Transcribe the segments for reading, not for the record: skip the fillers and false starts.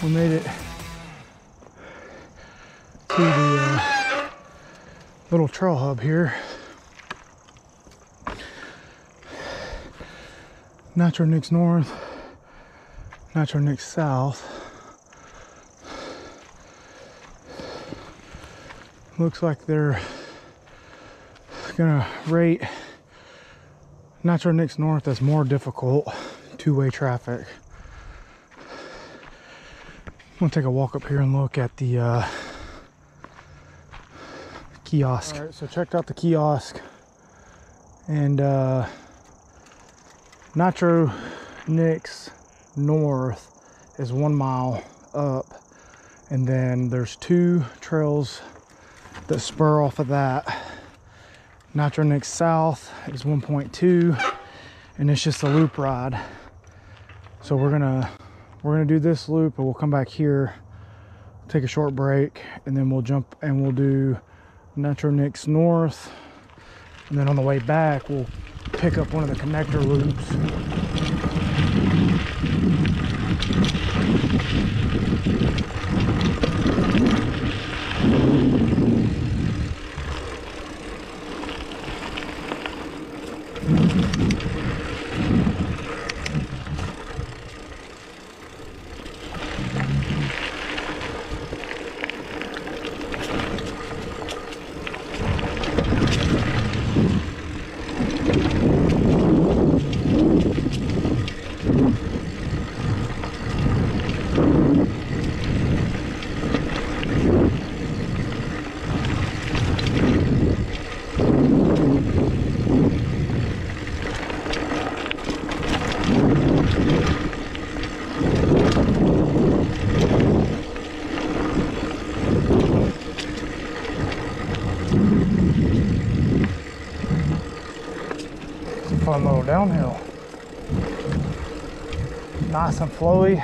We made it to the little trail hub here. Nitro Nicks North, Nitro Nicks South. Looks like they're gonna rate Nitro Nicks North as more difficult two-way traffic. I'm gonna take a walk up here and look at the kiosk. All right, so checked out the kiosk, and Nitro Nicks North is 1 mile up, and then there's 2 trails that spur off of that. Nitro Nicks South is 1.2, and it's just a loop ride. So we're gonna do this loop, and we'll come back here, take a short break, and then we'll jump and we'll do Nitro Nicks North, and then on the way back we'll pick up one of the connector loops. Fun little downhill. Nice and flowy.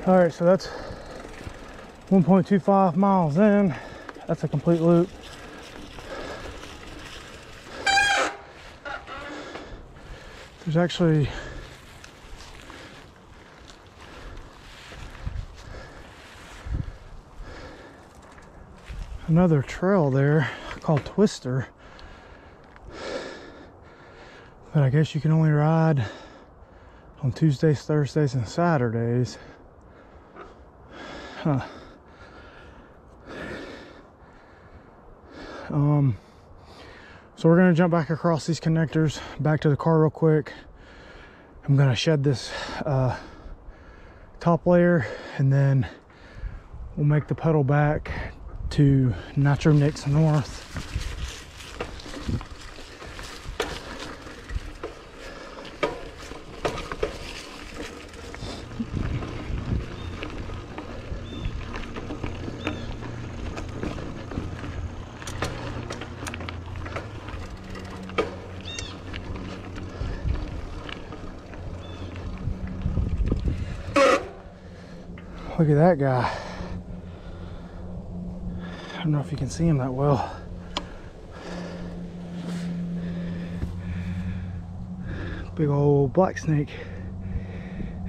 All right, so that's 1.25 miles in. That's a complete loop. There's actually another trail there called Twister, but I guess you can only ride on Tuesdays, Thursdays, and Saturdays. Huh. So we're gonna jump back across these connectors back to the car real quick. I'm gonna shed this top layer, and then we'll make the pedal back to Nitro Nicks North. Look at that guy. I don't know if you can see him that well. Big old black snake.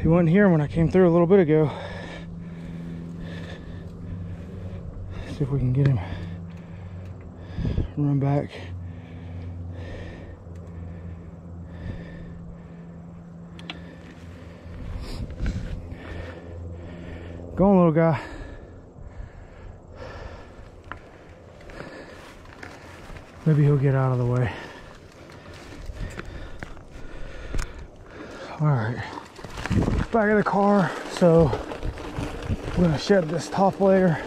He wasn't here when I came through a little bit ago. See if we can get him. Run back. Go on, little guy. Maybe he'll get out of the way. All right, back of the car. So I'm gonna shed this top layer.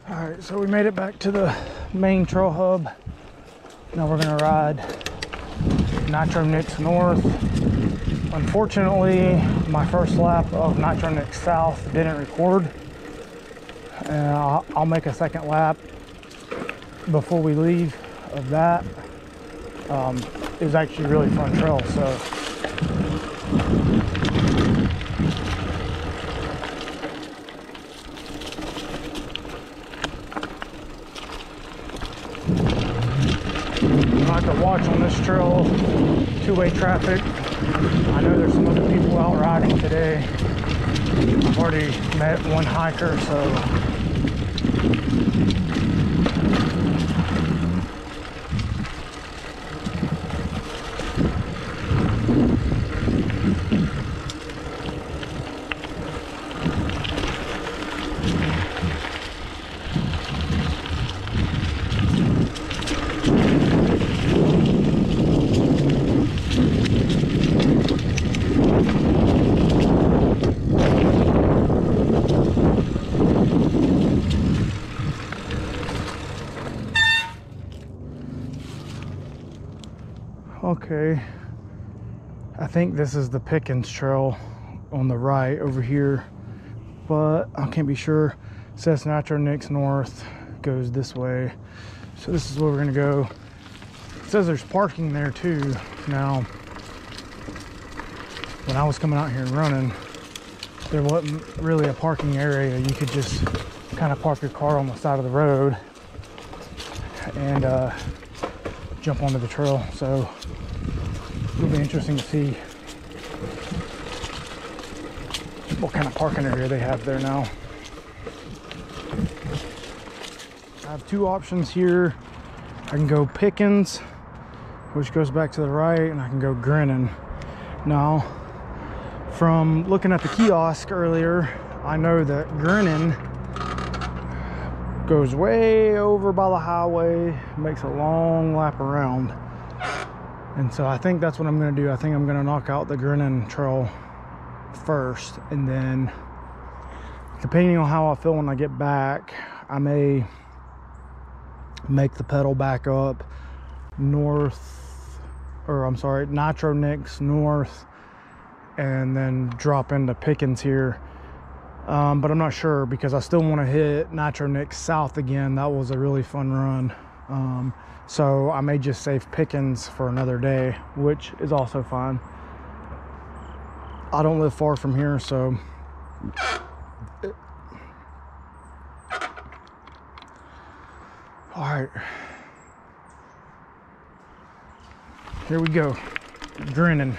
All right, so we made it back to the main trail hub. Now we're gonna ride Nitro Nicks North. Unfortunately, my first lap of Nitro Nicks South didn't record. And I'll make a second lap before we leave of that. It was actually a really fun trail, so. I have to watch on this trail, two-way traffic. I know there's some other people out riding today. I've already met one hiker, so. Okay, I think this is the Pickens Trail on the right over here, but I can't be sure. It says Nitro Nicks North, goes this way. So this is where we're gonna go. It says there's parking there too. Now, when I was coming out here and running, there wasn't really a parking area. You could just kind of park your car on the side of the road and jump onto the trail. So it'll be interesting to see what kind of parking area they have there now. I have two options here. I can go Pickens, which goes back to the right, and I can go Grinning. Now, from looking at the kiosk earlier, I know that Grinning goes way over by the highway, makes a long lap around. And so I think that's what I'm gonna do. I think I'm gonna knock out the Grinning Trail first, and then depending on how I feel when I get back, I may make the pedal back up north, or I'm sorry, Nitro Nicks North, and then drop into Pickens here. But I'm not sure, because I still want to hit Nitro Nicks South again. That was a really fun run. So I may just save Pickens for another day, which is also fine. I don't live far from here, so all right, here we go, Grinning.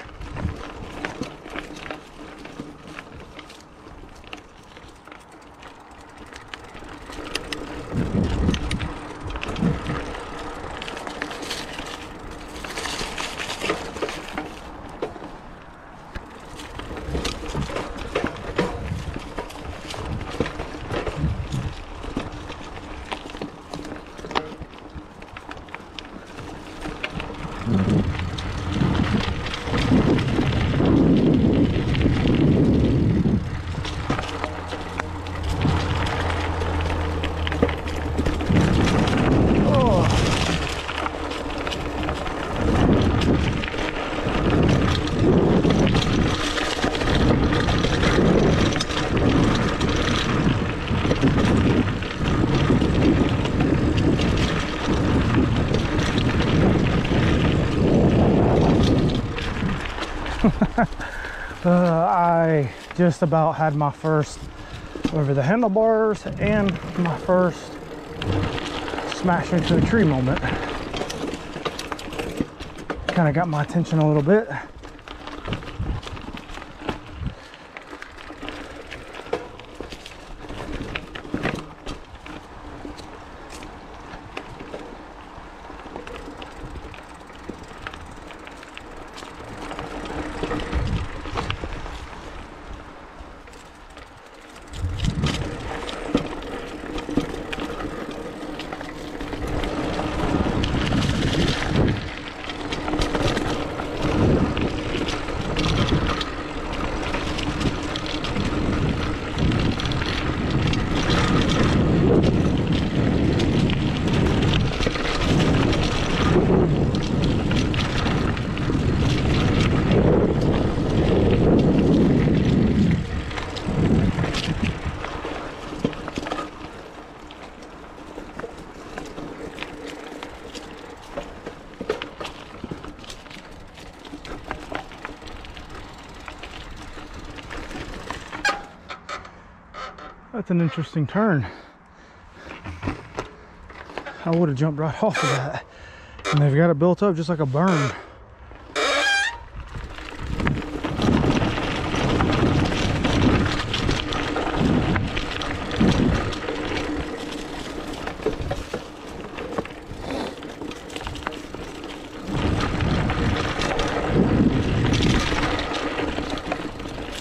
I just about had my first over the handlebars, and my first smash into a tree moment. Kind of got my attention a little bit. That's an interesting turn. I would have jumped right off of that. And they've got it built up just like a berm.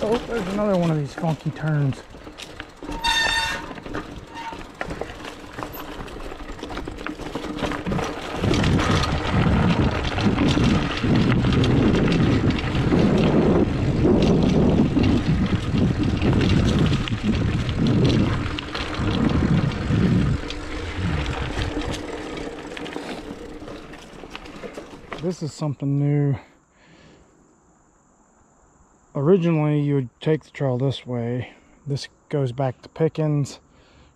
Oh, there's another one of these funky turns. This is something new. Originally, you would take the trail this way. This goes back to Pickens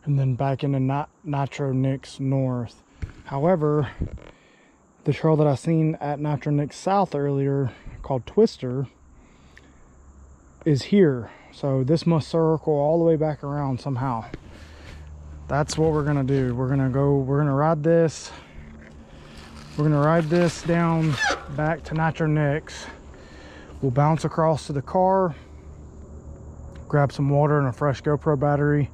and then back into Nitro Nicks North. However, the trail that I seen at Nitro Nicks South earlier, called Twister, is here. So this must circle all the way back around somehow. That's what we're gonna do. We're gonna ride this. We're gonna ride this down back to Nitro Nicks. We'll bounce across to the car, grab some water and a fresh GoPro battery,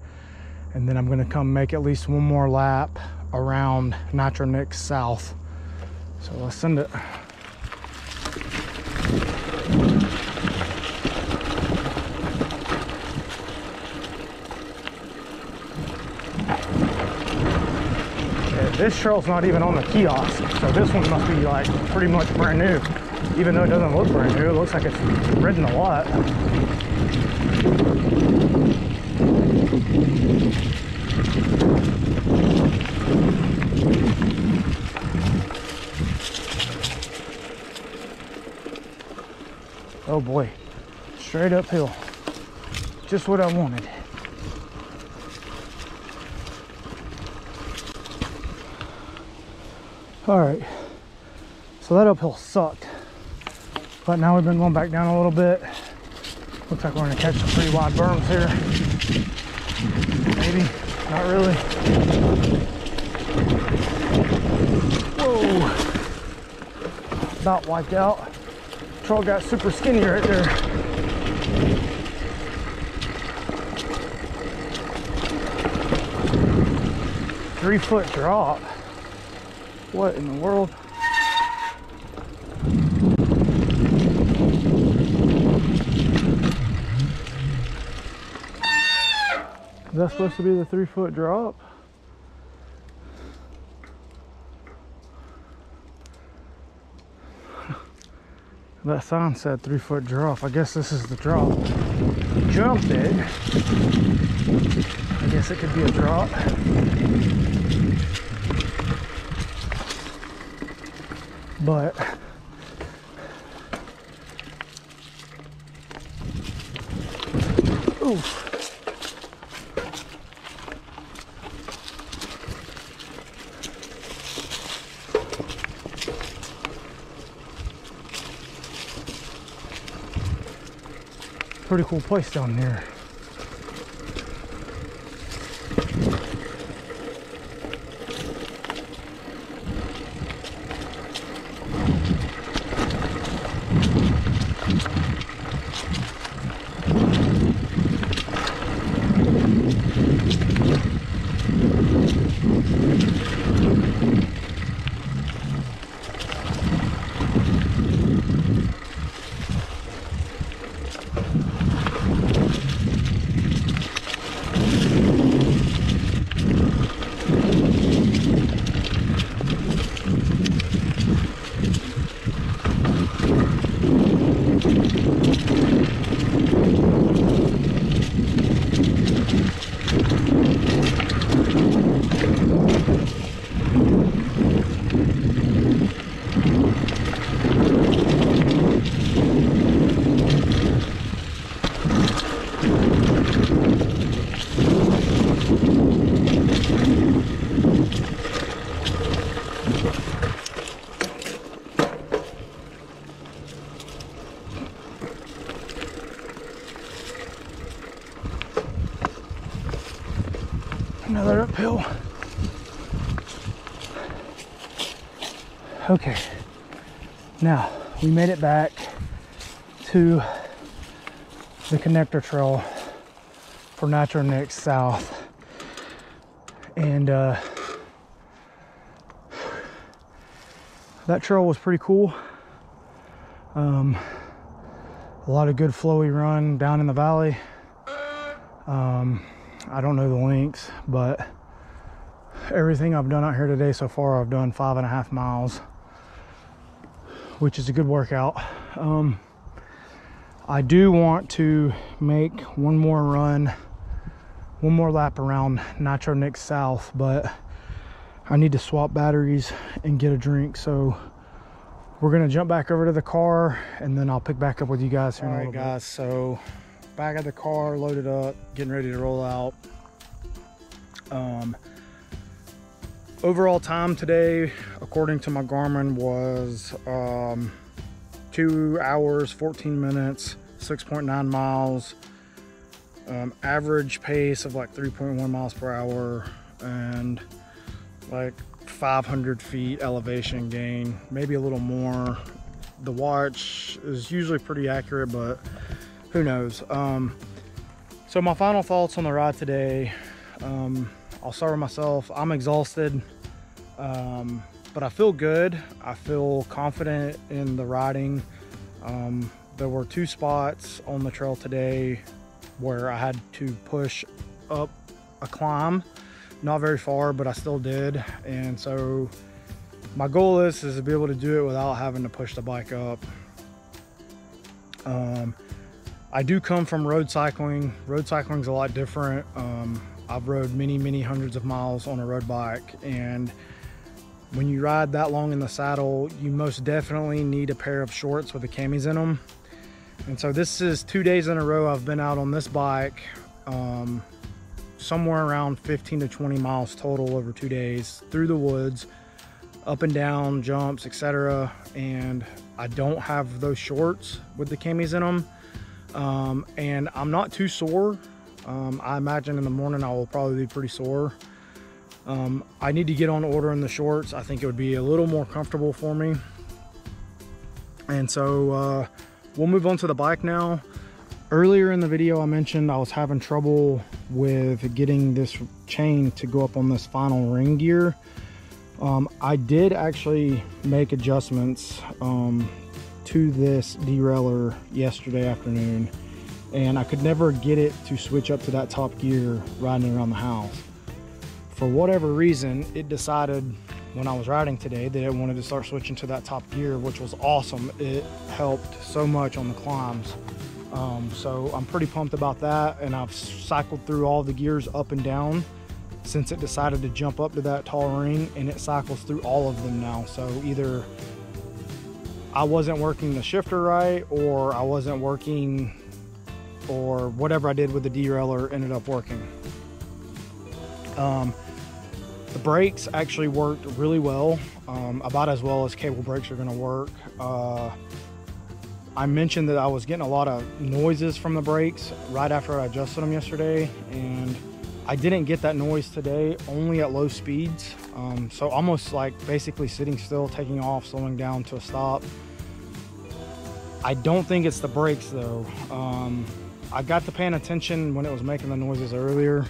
and then I'm gonna come make at least one more lap around Nitro Nicks South. So let's send it. This trail's not even on the kiosk, so this one must be like pretty much brand new. Even though it doesn't look brand new, it looks like it's ridden a lot. Oh boy, straight uphill. Just what I wanted. All right, so that uphill sucked, but now we've been going back down a little bit. Looks like we're gonna catch some pretty wide berms here. Maybe, not really. Whoa, about wiped out. Trail got super skinny right there. Three-foot drop. What in the world? Is that supposed to be the 3-foot drop? That sign said 3-foot drop. I guess this is the drop. Jumped it. I guess it could be a drop. But oof. Pretty cool place down there. Another uphill. Okay, now we made it back to the connector trail for Nitro Nicks South, and that trail was pretty cool. A lot of good flowy run down in the valley. I don't know the lengths, but everything I've done out here today so far, I've done 5.5 miles, which is a good workout. I do want to make one more run, one more lap around Nitro Nicks South, but I need to swap batteries and get a drink. So we're gonna jump back over to the car and then I'll pick back up with you guys here in a little bit. All right, guys, so back at the car, loaded up, getting ready to roll out. Overall time today, according to my Garmin, was 2 hours 14 minutes, 6.9 miles, average pace of like 3.1 miles per hour, and like 500 feet elevation gain, maybe a little more. The watch is usually pretty accurate, but who knows. So my final thoughts on the ride today, I'll start with myself. I'm exhausted, but I feel good. I feel confident in the riding. There were 2 spots on the trail today where I had to push up a climb, not very far, but I still did. And so my goal is to be able to do it without having to push the bike up. I do come from road cycling. Road cycling is a lot different. I've rode many hundreds of miles on a road bike, and when you ride that long in the saddle, you most definitely need a pair of shorts with the camis in them. And so this is 2 days in a row I've been out on this bike, somewhere around 15 to 20 miles total over 2 days, through the woods, up and down, jumps, etc. And I don't have those shorts with the camis in them. And I'm not too sore. I imagine in the morning I will probably be pretty sore. I need to get on ordering the shorts. I think it would be a little more comfortable for me. And so we'll move on to the bike now. Earlier in the video I mentioned I was having trouble with getting this chain to go up on this final ring gear. I did actually make adjustments to this derailleur yesterday afternoon, and I could never get it to switch up to that top gear riding around the house. For whatever reason, it decided when I was riding today that it wanted to start switching to that top gear, which was awesome. It helped so much on the climbs. So I'm pretty pumped about that, and I've cycled through all the gears up and down since it decided to jump up to that tall ring, and it cycles through all of them now. So either I wasn't working the shifter right, or I wasn't working, or whatever I did with the derailleur ended up working. The brakes actually worked really well, about as well as cable brakes are going to work. I mentioned that I was getting a lot of noises from the brakes right after I adjusted them yesterday, and I didn't get that noise today, only at low speeds. So almost like basically sitting still, taking off, slowing down to a stop. I don't think it's the brakes though. I got to paying attention when it was making the noises earlier,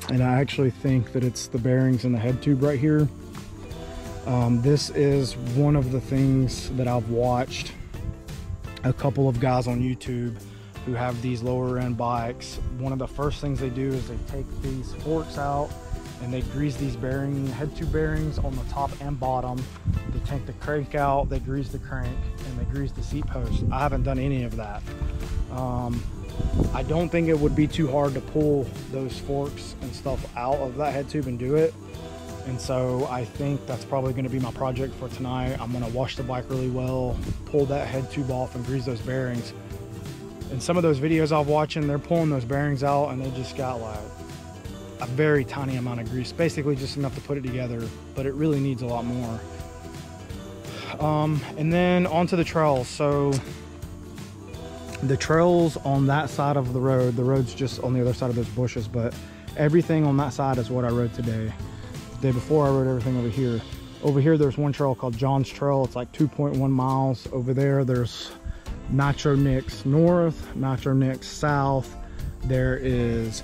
and I actually think that it's the bearings in the head tube right here. This is one of the things that I've watched a couple of guys on YouTube who have these lower end bikes. One of the first things they do is they take these forks out and they grease these head tube bearings on the top and bottom. They take the crank out, they grease the crank, and they grease the seat post. I haven't done any of that. I don't think it would be too hard to pull those forks and stuff out of that head tube and do it. And so I think that's probably going to be my project for tonight. I'm going to wash the bike really well, pull that head tube off, and grease those bearings. In some of those videos I've watching, they're pulling those bearings out and they just got like a very tiny amount of grease, basically just enough to put it together, but it really needs a lot more. And then onto the trails. So the trails on that side of the road's just on the other side of those bushes, but everything on that side is what I rode today. The day before I rode everything over here. Over here there's one trail called John's Trail. It's like 2.1 miles. Over there's Nitro Nicks North, Nitro Nicks South. There is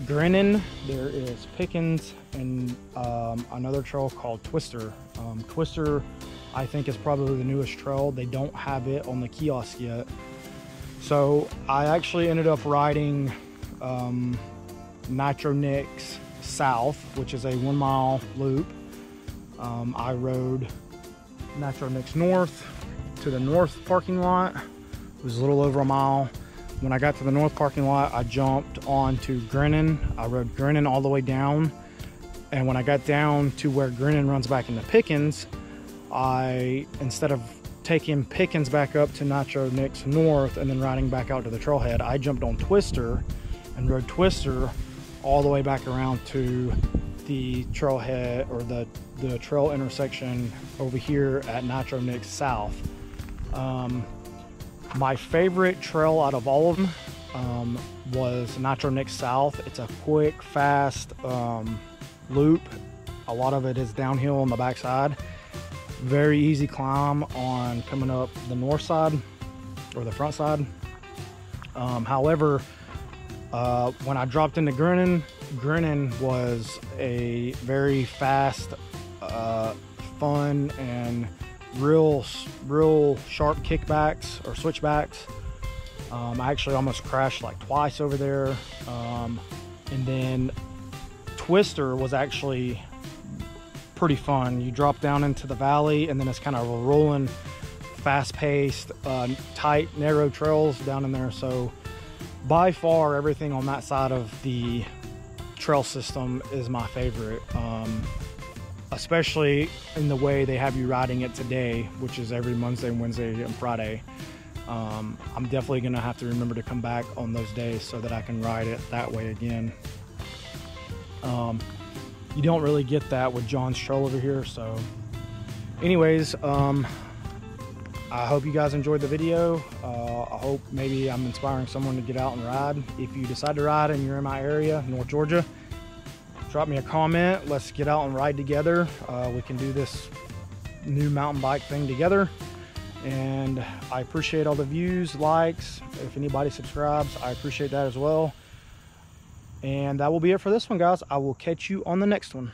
Grinning, there is Pickens, and another trail called Twister. Twister, I think, is probably the newest trail. They don't have it on the kiosk yet. So I actually ended up riding Nitro Nicks South, which is a 1 mile loop. I rode Nitro Nicks North to the north parking lot. It was a little over a mile. When I got to the north parking lot, I jumped onto Grinning. I rode Grinning all the way down. And when I got down to where Grinning runs back into Pickens, instead of taking Pickens back up to Nitro Nicks North and then riding back out to the trailhead, I jumped on Twister and rode Twister all the way back around to the trailhead, or the trail intersection over here at Nitro Nicks South. My favorite trail out of all of them was Nitro Nicks South. It's a quick, fast loop. A lot of it is downhill on the backside. Very easy climb on coming up the north side or the front side. However, when I dropped into Grinning was a very fast, fun, and real sharp kickbacks or switchbacks. I actually almost crashed like twice over there. And then Twister was actually pretty fun. You drop down into the valley and then it's kind of a rolling, fast-paced, tight, narrow trails down in there. So by far everything on that side of the trail system is my favorite, especially in the way they have you riding it today, which is every Monday, Wednesday, and Friday. I'm definitely gonna have to remember to come back on those days so that I can ride it that way again. You don't really get that with John's Trail over here. So anyways, I hope you guys enjoyed the video. I hope maybe I'm inspiring someone to get out and ride. If you decide to ride and you're in my area, North Georgia, drop me a comment. Let's get out and ride together. We can do this new mountain bike thing together. And I appreciate all the views, likes. If anybody subscribes, I appreciate that as well. And that will be it for this one, guys. I will catch you on the next one.